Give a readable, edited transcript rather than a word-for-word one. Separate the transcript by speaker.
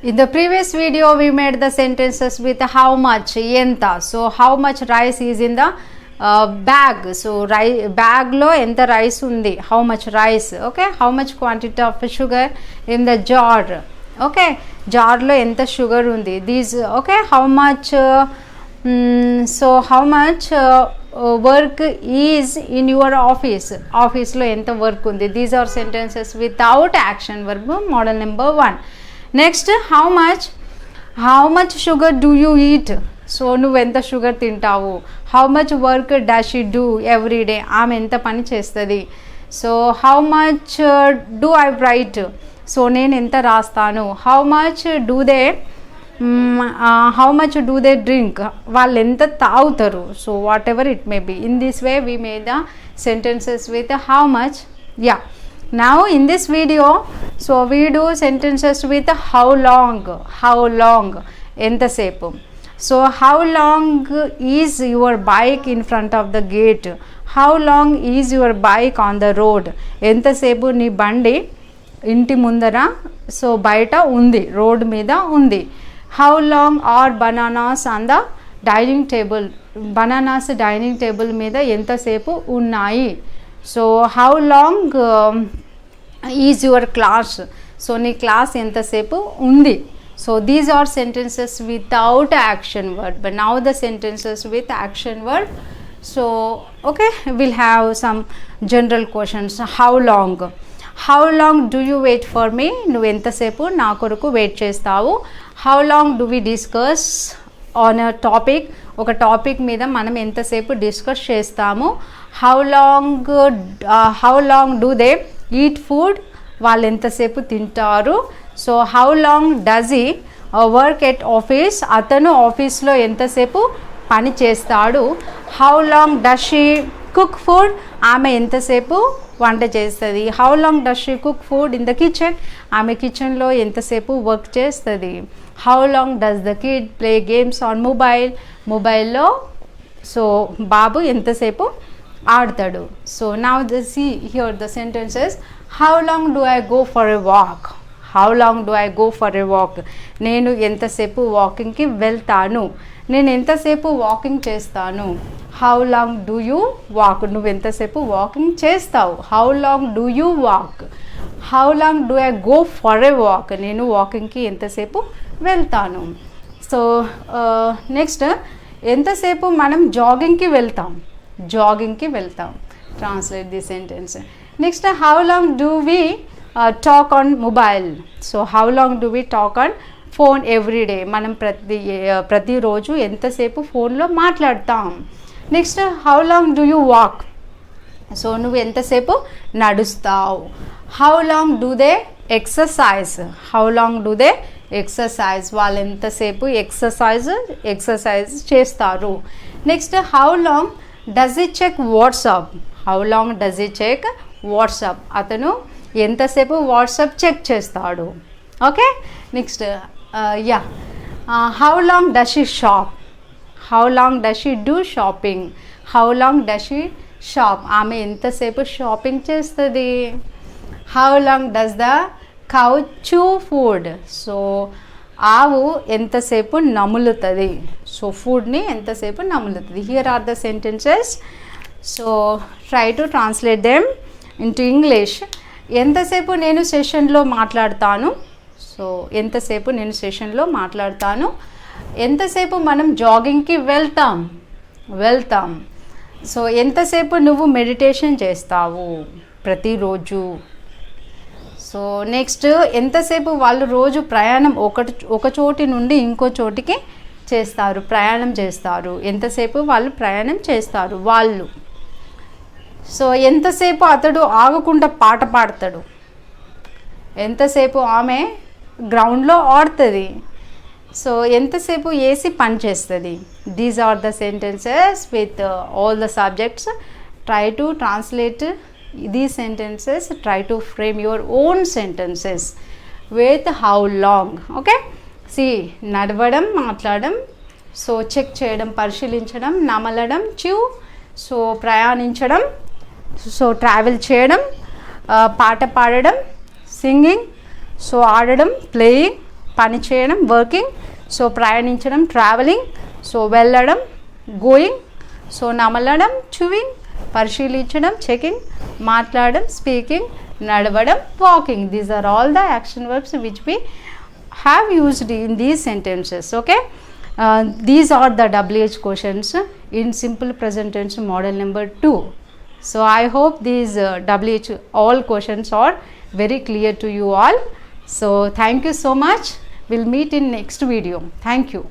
Speaker 1: In the previous video, we made the sentences with how much, enta. So how much rice is in the bag. So bag lo enta rice undi. How much rice? Okay. How much quantity of sugar in the jar? Okay. Jar lo enta sugar undi. These okay. How much? So how much work is in your office? Office lo enta work undi. These are sentences without action verb. Model number 1. Next, how much sugar do you eat? So నువ్వు ఎంత sugar తింటావు? How much work does she do every day? ఆమె ఎంత పని చేస్తుంది? So how much do I write? So నేను ఎంత రాస్తాను? How much do they drink? వాళ్ళు ఎంత తాగుతారు? So what ever it may be. In this way we made the sentences with how much. Yeah. Now in this video, so we do sentences with how long entasepu. So how long is your bike in front of the gate? How long is your bike on the road? Entasepu ni bandi inti mundara so baita undi, road meeda undi. How long are bananas on the dining table? Bananas dining table meeda entasepu unnayi. So how long is your class? So నీ class ఎంతసేపు ఉంది. So these are sentences without action word, but now the sentences with action word. So okay, we'll have some general questions. How long do you wait for me? నువ్వు ఎంతసేపు నా కొరకు wait చేస్తావు? How long do we discuss on a topic? ఒక topic మీద మనం ఎంతసేపు discuss చేస్తాము? How long do they eat food? వాళ్ళు ఎంతసేపు తింటారు? So how long does he work at office? అతను ఆఫీస్లో ఎంతసేపు పని చేస్తాడు? How long does she cook food? ఆమె ఎంతసేపు వంట చేస్తుంది? How long does she cook food in the kitchen? ఆమె కిచెన్లో ఎంతసేపు వర్క్ చేస్తుంది? How long does the kid play games on మొబైల్లో సో బాబు ఎంతసేపు ఆడతాడు? So now see here the sentences. How long do I go for a walk? How long do I go for a walk? నేను ఎంతసేపు వాకింగ్కి వెళ్తాను? నేను ఎంతసేపు walking చేస్తాను? How long do you walk? నువ్వు ఎంతసేపు వాకింగ్ చేస్తావు? How long do you walk? How long do I go for a walk? నేను వాకింగ్కి ఎంతసేపు వెళ్తాను? సో నెక్స్ట్, ఎంతసేపు మనం జాగింగ్కి వెళ్తాం? Translate this sentence. Next, how long do we talk on mobile? So how long do we talk on phone every day? మనం ప్రతిరోజు ఎంతసేపు ఫోన్లో మాట్లాడతాం? Next, how long do you walk? So నువ్వు ఎంతసేపు నడుస్తావు? How long do they exercise? వాళ్ళు ఎంతసేపు exercise చేస్తారు? Next, how long does he check WhatsApp? అతను ఎంతసేపు వాట్సాప్ చెక్ చేస్తాడు? Okay. Next, how long does she shop? Do shopping? How long does she shop? ఆమె ఎంతసేపు షాపింగ్ చేస్తుంది? How long does the cow chew food? So ఆవు ఎంతసేపు నములుతుంది? So ఫుడ్ని ఎంతసేపు నములుతుంది? Here are the sentences. So try to translate them into English. ఎంతసేపు నేను సెషన్లో మాట్లాడతాను? సో ఎంతసేపు నేను సెషన్లో మాట్లాడతాను? ఎంతసేపు మనం జాగింగ్కి వెళ్తాం? సో ఎంతసేపు నువ్వు మెడిటేషన్ చేస్తావు ప్రతిరోజు? సో నెక్స్ట్, ఎంతసేపు వాళ్ళు రోజు ప్రయాణం ఒక చోటి నుండి ఇంకో చోటికి ప్రయాణం చేస్తారు? ఎంతసేపు వాళ్ళు ప్రయాణం చేస్తారు వాళ్ళు? సో ఎంతసేపు అతడు ఆగకుండా పాట పాడతాడు? ఎంతసేపు ఆమె గ్రౌండ్లో ఆడుతుంది? సో ఎంతసేపు ఏసీ పని చేస్తుంది? These are the sentences with all the subjects. Try to translate these sentences. Try to frame your own sentences with how long. Okay, see, నడవడం, మాట్లాడడం, సో చెక్ చేయడం, పరిశీలించడం, నమలడం, సో ప్రయాణించడం, సో ట్రావెల్ చేయడం, పాట పాడడం, సింగింగ్, సో ఆడడం, ప్లేయింగ్, పని చేయడం వర్కింగ్, సో ప్రయాణించడం ట్రావెలింగ్, సో వెళ్ళడం గోయింగ్, సో నమలడం చూవింగ్, పరిశీలించడం చెకింగ్, మాట్లాడడం స్పీకింగ్, నడవడం walking. These are all the action verbs which we have used in these sentences. Okay, these are the WH questions in simple present tense model number 2. So I hope these WH all questions are very clear to you all. So thank you so much. We'll meet in next video. Thank you.